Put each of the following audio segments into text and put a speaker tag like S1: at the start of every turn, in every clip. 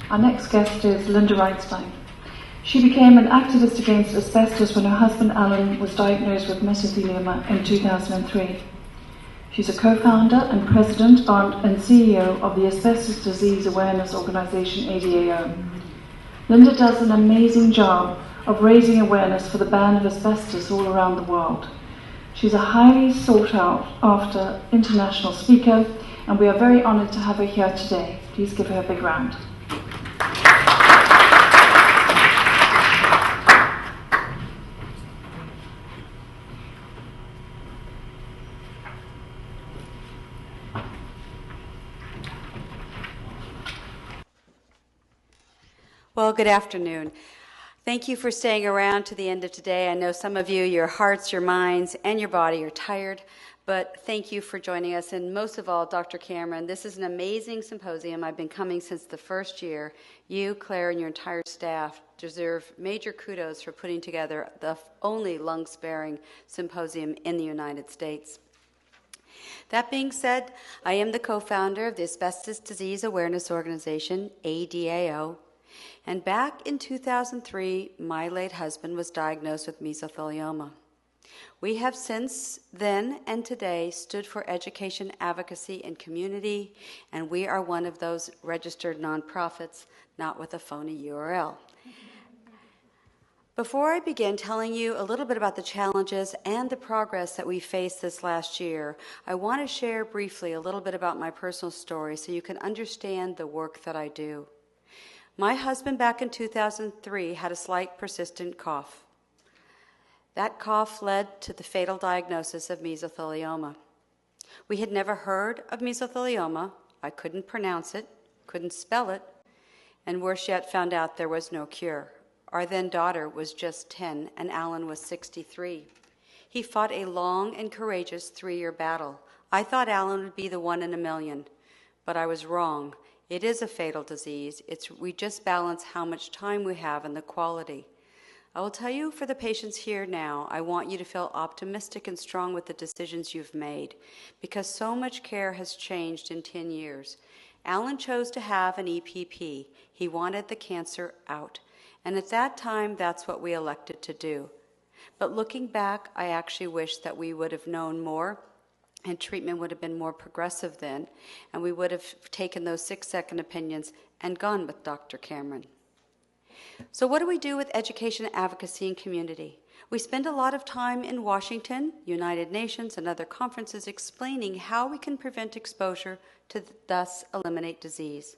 S1: Our next guest is Linda Reinstein. She became an activist against asbestos when her husband Alan was diagnosed with mesothelioma in 2003. She's a co-founder and president and CEO of the Asbestos Disease Awareness Organization, ADAO. Linda does an amazing job of raising awareness for the ban of asbestos all around the world. She's a highly sought after international speaker, and we are very honored to have her here today. Please give her a big round.
S2: Well, good afternoon. Thank you for staying around to the end of today. I know some of you, your hearts, your minds, and your body are tired, but thank you for joining us. And most of all, Dr. Cameron, this is an amazing symposium. I've been coming since the first year. You, Claire, and your entire staff deserve major kudos for putting together the only lung-sparing symposium in the United States. That being said, I am the co-founder of the Asbestos Disease Awareness Organization, ADAO. And back in 2003, my late husband was diagnosed with mesothelioma. We have since then and today stood for education, advocacy, and community, and we are one of those registered nonprofits, not with a phony URL. Before I begin telling you a little bit about the challenges and the progress that we faced this last year, I want to share briefly a little bit about my personal story so you can understand the work that I do. My husband back in 2003 had a slight persistent cough. That cough led to the fatal diagnosis of mesothelioma. We had never heard of mesothelioma. I couldn't pronounce it, couldn't spell it, and worse yet, found out there was no cure. Our then daughter was just 10, and Alan was 63. He fought a long and courageous 3-year battle. I thought Alan would be the one in a million, but I was wrong. It is a fatal disease. We just balance how much time we have and the quality. I will tell you, for the patients here now, I want you to feel optimistic and strong with the decisions you've made, because so much care has changed in 10 years. Alan chose to have an EPP. He wanted the cancer out. And at that time, that's what we elected to do. But looking back, I actually wish that we would have known more, and treatment would have been more progressive then, and we would have taken those 6-second opinions and gone with Dr. Cameron. So what do we do with education, advocacy, and community? We spend a lot of time in Washington, United Nations, and other conferences explaining how we can prevent exposure to thus eliminate disease.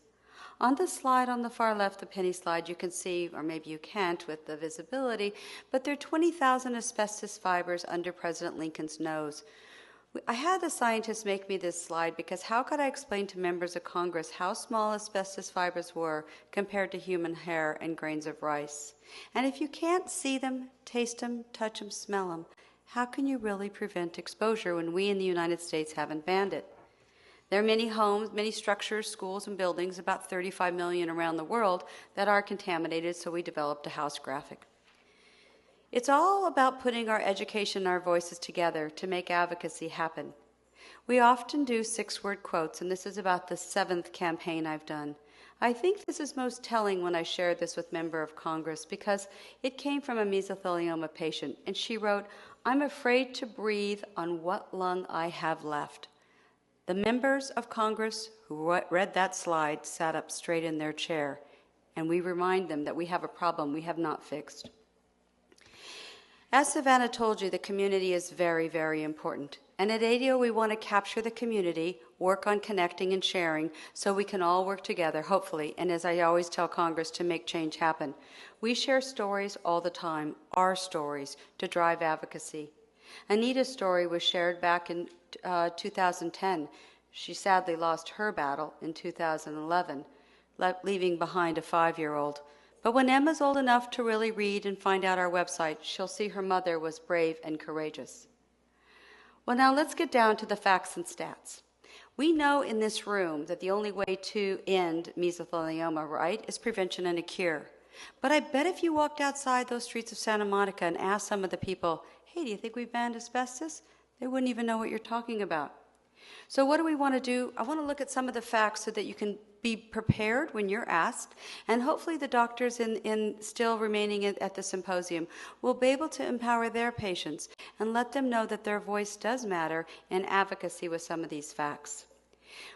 S2: On the slide on the far left, the penny slide, you can see, or maybe you can't with the visibility, but there are 20,000 asbestos fibers under President Lincoln's nose. I had the scientists make me this slide because how could I explain to members of Congress how small asbestos fibers were compared to human hair and grains of rice? And if you can't see them, taste them, touch them, smell them, how can you really prevent exposure when we in the United States haven't banned it? There are many homes, many structures, schools, and buildings, about 35 million around the world, that are contaminated, so we developed a house graphic. It's all about putting our education and our voices together to make advocacy happen. We often do 6-word quotes, and this is about the 7th campaign I've done. I think this is most telling when I share this with member of Congress because it came from a mesothelioma patient, and she wrote, "I'm afraid to breathe on what lung I have left." The members of Congress who read that slide sat up straight in their chair, and we remind them that we have a problem we have not fixed. As Savannah told you, the community is very, very important. And at ADAO, we want to capture the community, work on connecting and sharing so we can all work together, hopefully, and as I always tell Congress, to make change happen. We share stories all the time, our stories, to drive advocacy. Anita's story was shared back in 2010. She sadly lost her battle in 2011, leaving behind a 5-year-old. But when Emma's old enough to really read and find out our website, she'll see her mother was brave and courageous. Well, now let's get down to the facts and stats. We know in this room that the only way to end mesothelioma, right, is prevention and a cure. But I bet if you walked outside those streets of Santa Monica and asked some of the people, hey, do you think we've banned asbestos? They wouldn't even know what you're talking about. So what do we want to do? I want to look at some of the facts so that you can be prepared when you're asked, and hopefully the doctors still remaining at the symposium will be able to empower their patients and let them know that their voice does matter in advocacy with some of these facts.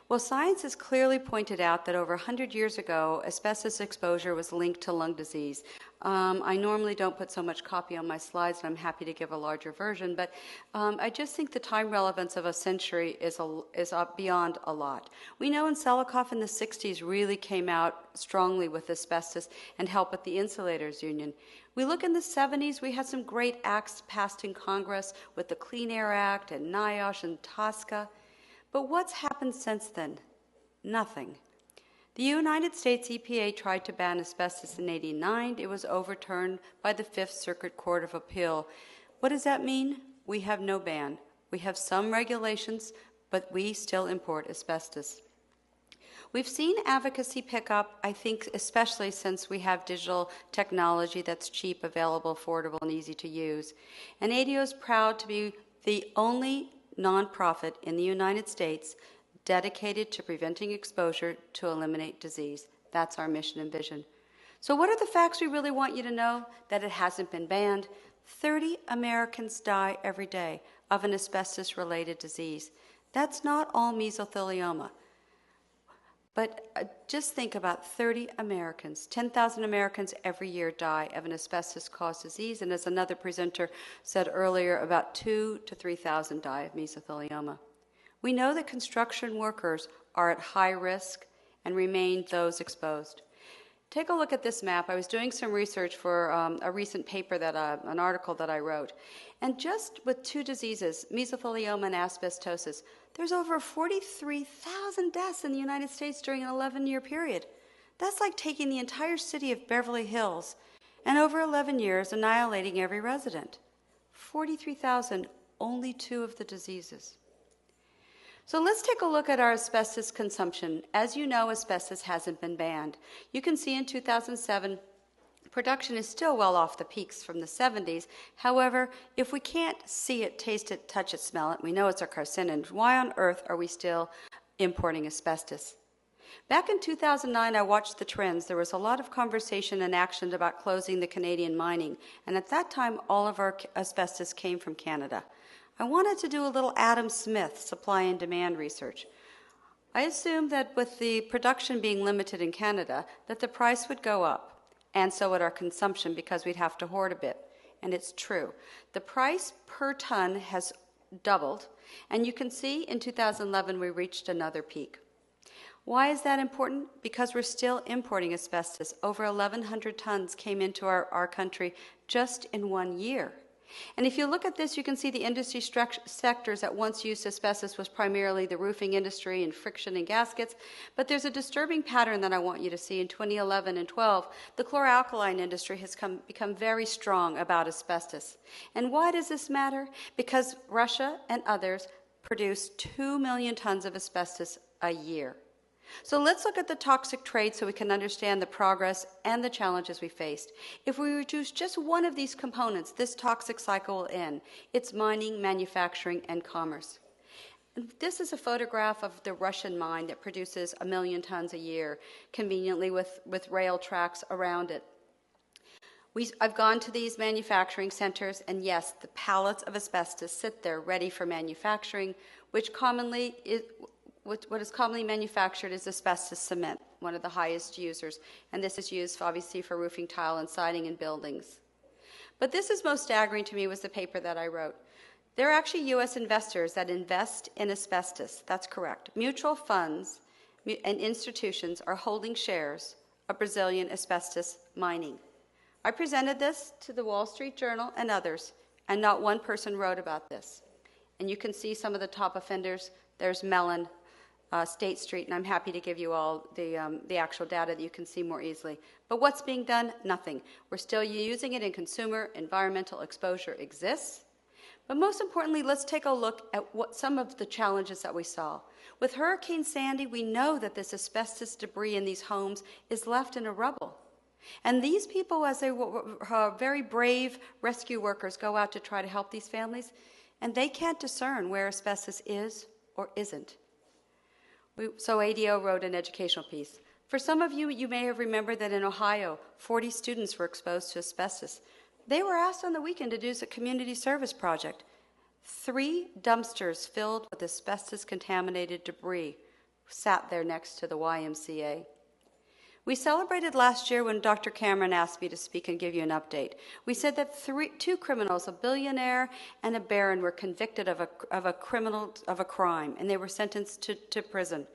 S2: Well, science has clearly pointed out that over 100 years ago, asbestos exposure was linked to lung disease. I normally don't put so much copy on my slides, and I'm happy to give a larger version, but I just think the time relevance of a century is beyond a lot. We know Selikoff in the 60s really came out strongly with asbestos and helped with the Insulators Union. We look in the 70s, we had some great acts passed in Congress with the Clean Air Act and NIOSH and TSCA. But what's happened since then? Nothing. The United States EPA tried to ban asbestos in '89. It was overturned by the Fifth Circuit Court of Appeal. What does that mean? We have no ban. We have some regulations, but we still import asbestos. We've seen advocacy pick up, I think, especially since we have digital technology that's cheap, available, affordable, and easy to use. And ADAO is proud to be the only nonprofit in the United States dedicated to preventing exposure to eliminate disease. That's our mission and vision. So what are the facts we really want you to know? That it hasn't been banned. 30 Americans die every day of an asbestos-related disease. That's not all mesothelioma. But just think about 30 Americans, 10,000 Americans every year die of an asbestos-caused disease, and as another presenter said earlier, about 2,000 to 3,000 die of mesothelioma. We know that construction workers are at high risk and remain those exposed. Take a look at this map. I was doing some research for a recent paper, an article that I wrote. And just with two diseases, mesothelioma and asbestosis, there's over 43,000 deaths in the United States during an 11-year period. That's like taking the entire city of Beverly Hills and over 11 years annihilating every resident. 43,000, only two of the diseases. So let's take a look at our asbestos consumption. As you know, asbestos hasn't been banned. You can see in 2007, production is still well off the peaks from the 70s. However, if we can't see it, taste it, touch it, smell it, we know it's a carcinogen. Why on earth are we still importing asbestos? Back in 2009, I watched the trends. There was a lot of conversation and action about closing the Canadian mining. And at that time, all of our asbestos came from Canada. I wanted to do a little Adam Smith supply and demand research. I assumed that with the production being limited in Canada, that the price would go up, and so would our consumption because we'd have to hoard a bit. And it's true. The price per ton has doubled, and you can see in 2011 we reached another peak. Why is that important? Because we're still importing asbestos. Over 1,100 tons came into our country just in 1 year. And if you look at this, you can see the industry sectors that once used asbestos was primarily the roofing industry and friction and gaskets. But there's a disturbing pattern that I want you to see. In 2011 and 12, the chlor-alkali industry has become very strong about asbestos. And why does this matter? Because Russia and others produce 2 million tons of asbestos a year. So let's look at the toxic trade so we can understand the progress and the challenges we faced. If we reduce just one of these components, this toxic cycle will end. It's mining, manufacturing, and commerce. And this is a photograph of the Russian mine that produces 1 million tons a year, conveniently with rail tracks around it. I've gone to these manufacturing centers, and yes, the pallets of asbestos sit there ready for manufacturing, what is commonly manufactured is asbestos cement, one of the highest users, and this is used obviously for roofing tile and siding in buildings. But this is most staggering to me was the paper that I wrote. There are actually U.S. investors that invest in asbestos. That's correct. Mutual funds and institutions are holding shares of Brazilian asbestos mining. I presented this to the Wall Street Journal and others, and not one person wrote about this. And you can see some of the top offenders. There's Mellon, State Street, and I'm happy to give you all the actual data that you can see more easily. But what's being done? Nothing. We're still using it in consumer. Environmental exposure exists. But most importantly, let's take a look at what some of the challenges that we saw. With Hurricane Sandy, we know that this asbestos debris in these homes is left in a rubble. And these people, as they were very brave rescue workers, go out to try to help these families, and they can't discern where asbestos is or isn't. So ADAO wrote an educational piece. For some of you, you may have remembered that in Ohio, 40 students were exposed to asbestos. They were asked on the weekend to do a community service project. 3 dumpsters filled with asbestos-contaminated debris sat there next to the YMCA. We celebrated last year when Dr. Cameron asked me to speak and give you an update. We said that 2 criminals, a billionaire and a baron, were convicted of a crime, and they were sentenced to prison.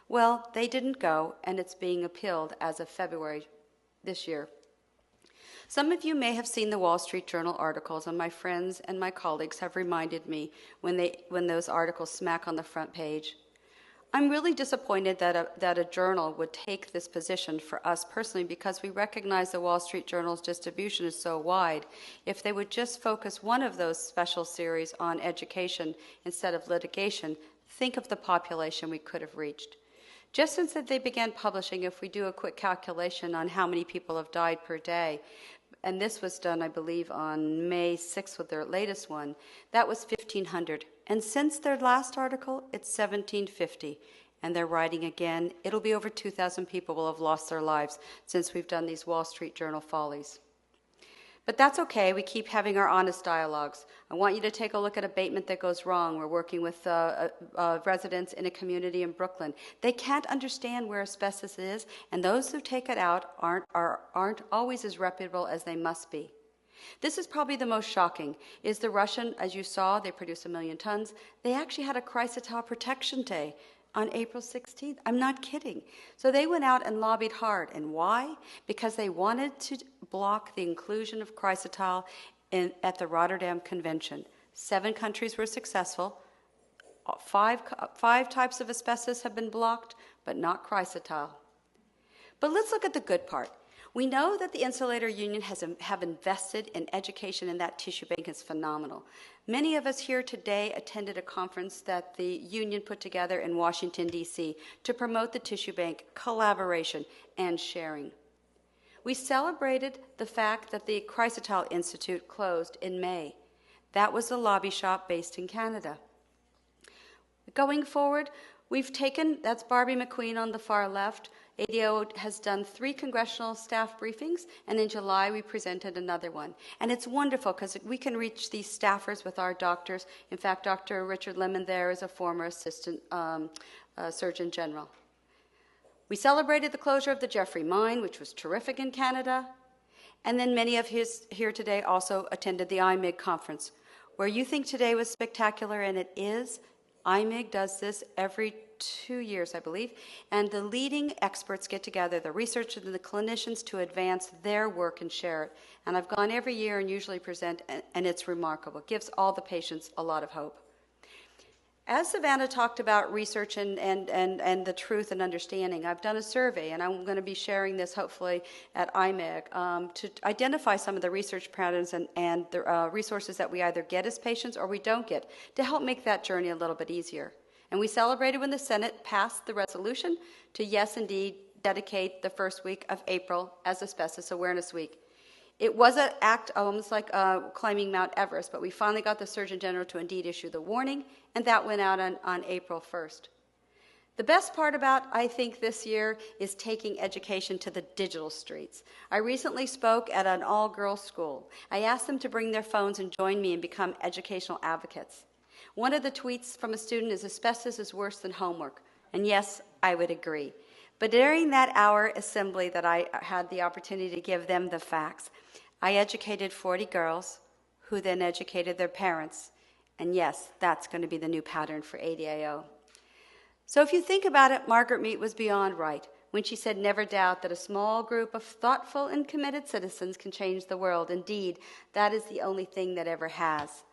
S2: Well, they didn't go, and it's being appealed as of February this year. Some of you may have seen the Wall Street Journal articles, and my friends and my colleagues have reminded me when those articles smack on the front page. I'm really disappointed that a journal would take this position for us personally, because we recognize the Wall Street Journal's distribution is so wide. If they would just focus one of those special series on education instead of litigation, think of the population we could have reached. Just since they began publishing, if we do a quick calculation on how many people have died per day, and this was done, I believe, on May 6th with their latest one, that was 1,500. And since their last article, it's 1,750. And they're writing again. It'll be over 2,000 people will have lost their lives since we've done these Wall Street Journal follies. But that's okay. We keep having our honest dialogues. I want you to take a look at abatement that goes wrong. We're working with residents in a community in Brooklyn. They can't understand where asbestos is, and those who take it out aren't always as reputable as they must be. This is probably the most shocking, is the Russian, as you saw, they produced 1 million tons. They actually had a Chrysotal Protection Day on April 16th. I'm not kidding. So they went out and lobbied hard. And why? Because they wanted to block the inclusion of Chrysotal at the Rotterdam Convention. 7 countries were successful. 5 types of asbestos have been blocked, but not Chrysotal. But let's look at the good part. We know that the Insulator Union have invested in education, and that tissue bank is phenomenal. Many of us here today attended a conference that the union put together in Washington, D.C. to promote the tissue bank, collaboration, and sharing. We celebrated the fact that the Chrysotal Institute closed in May. That was a lobby shop based in Canada. Going forward, that's Barbie McQueen on the far left. ADAO has done 3 congressional staff briefings, and in July we presented another one. And it's wonderful because we can reach these staffers with our doctors. In fact, Dr. Richard Lemon there is a former assistant Surgeon General. We celebrated the closure of the Jeffrey Mine, which was terrific in Canada. And then many of his here today also attended the IMIG conference. Where you think today was spectacular, and it is, IMIG does this every 2 years, I believe, and the leading experts get together, the researchers and the clinicians, to advance their work and share it. And I've gone every year and usually present, and it's remarkable. It gives all the patients a lot of hope. As Savannah talked about research and the truth and understanding, I've done a survey, and I'm going to be sharing this hopefully at IMIG to identify some of the research patterns and the resources that we either get as patients or we don't get to help make that journey a little bit easier. And we celebrated when the Senate passed the resolution to, yes, indeed, dedicate the first week of April as Asbestos Awareness Week. It was an act almost like climbing Mount Everest, but we finally got the Surgeon General to indeed issue the warning, and that went out on April 1st. The best part about, I think, this year is taking education to the digital streets. I recently spoke at an all-girls school. I asked them to bring their phones and join me and become educational advocates. One of the tweets from a student is, "Asbestos is worse than homework." And yes, I would agree. But during that hour assembly that I had the opportunity to give them the facts, I educated 40 girls who then educated their parents. And yes, that's going to be the new pattern for ADAO. So if you think about it, Margaret Mead was beyond right when she said, "Never doubt that a small group of thoughtful and committed citizens can change the world. Indeed, that is the only thing that ever has."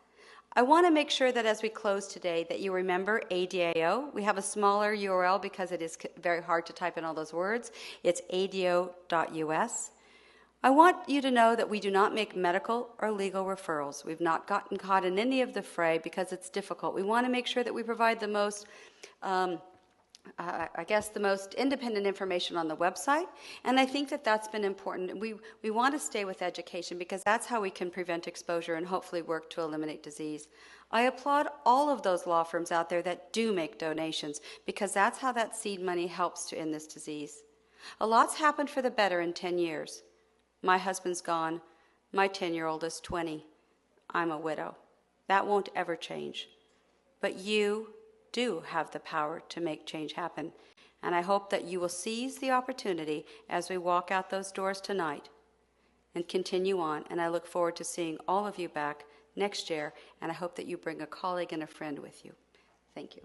S2: I want to make sure that as we close today that you remember ADAO. We have a smaller URL because it is very hard to type in all those words. It's adao.us. I want you to know that we do not make medical or legal referrals. We've not gotten caught in any of the fray because it's difficult. We want to make sure that we provide the most I guess, the most independent information on the website, and I think that that's been important. We want to stay with education because that's how we can prevent exposure and hopefully work to eliminate disease. I applaud all of those law firms out there that do make donations because that's how that seed money helps to end this disease. A lot's happened for the better in 10 years. My husband's gone. My 10-year-old is 20. I'm a widow. That won't ever change. But you do have the power to make change happen. And I hope that you will seize the opportunity as we walk out those doors tonight and continue on. And I look forward to seeing all of you back next year. And I hope that you bring a colleague and a friend with you. Thank you.